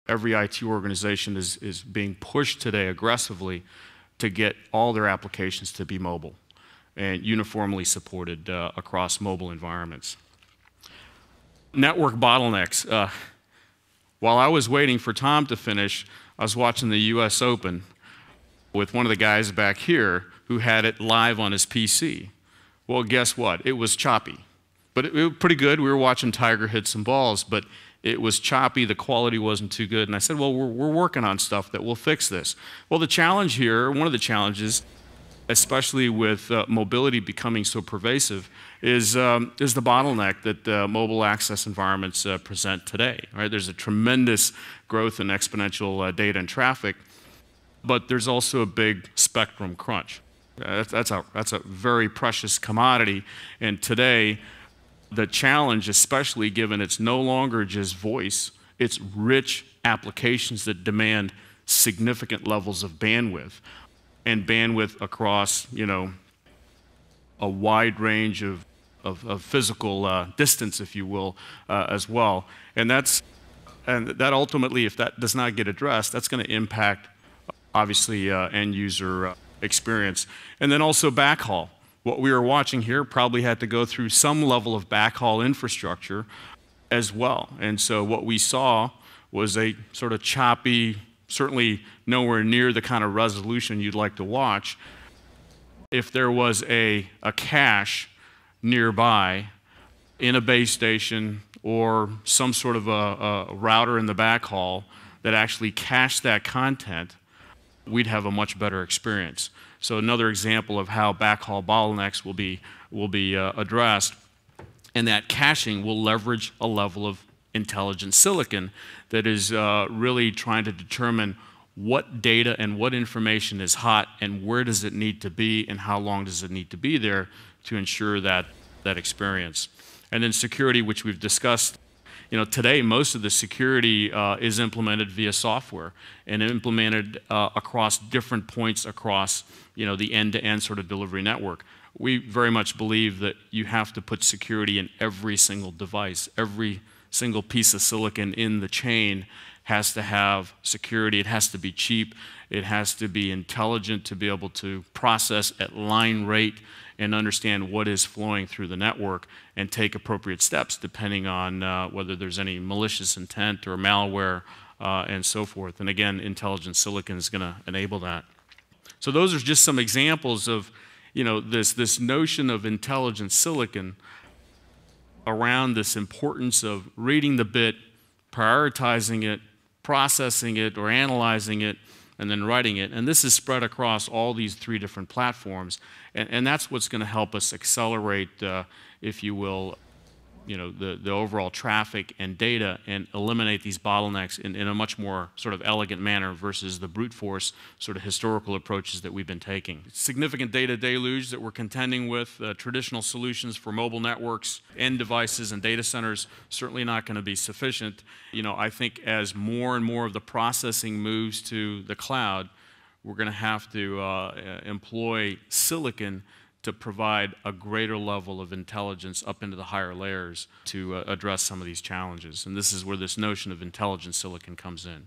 Every IT organization is being pushed today aggressively to get all their applications to be mobile and uniformly supported across mobile environments. Network bottlenecks. While I was waiting for Tom to finish, I was watching the US Open with one of the guys back here who had it live on his PC. Well, guess what? It was choppy. But it was pretty good. We were watching Tiger hit some balls, but it was choppy. The quality wasn't too good. And I said, well, we're working on stuff that will fix this. Well, the challenge here, one of the challenges, especially with mobility becoming so pervasive, is the bottleneck that mobile access environments present today. Right? There's a tremendous growth in exponential data and traffic, but there's also a big spectrum crunch. That's a very precious commodity, and today, the challenge, especially given it's no longer just voice, it's rich applications that demand significant levels of bandwidth, and bandwidth across, a wide range of physical distance, if you will, as well. And that ultimately, if that does not get addressed, that's going to impact, obviously, end user experience. And then also backhaul. What we were watching here probably had to go through some level of backhaul infrastructure as well. And so what we saw was a sort of choppy, certainly nowhere near the kind of resolution you'd like to watch. If there was a cache nearby in a base station or some sort of a router in the backhaul that actually cached that content, we'd have a much better experience. So another example of how backhaul bottlenecks will be addressed, and that caching will leverage a level of intelligent silicon that is really trying to determine what data and what information is hot and where does it need to be and how long does it need to be there to ensure that experience. And then security, which we've discussed. Today most of the security is implemented via software and implemented across different points across the end-to-end sort of delivery network. We very much believe that you have to put security in every single device. Every single piece of silicon in the chain has to have security. It has to be cheap. It has to be intelligent to be able to process at line rate and understand what is flowing through the network and take appropriate steps depending on whether there's any malicious intent or malware and so forth. And again, intelligent silicon is going to enable that. So those are just some examples of this notion of intelligent silicon around this importance of reading the bit, prioritizing it, processing it or analyzing it, and then writing it. And this is spread across all these three different platforms. And that's what's going to help us accelerate, if you will, the overall traffic and data and eliminate these bottlenecks in a much more sort of elegant manner versus the brute force sort of historical approaches that we've been taking. Significant data deluge that we're contending with. Traditional solutions for mobile networks, end devices, and data centers certainly not going to be sufficient. I think as more and more of the processing moves to the cloud, we're going to have to employ silicon to provide a greater level of intelligence up into the higher layers to address some of these challenges. And this is where this notion of intelligent silicon comes in.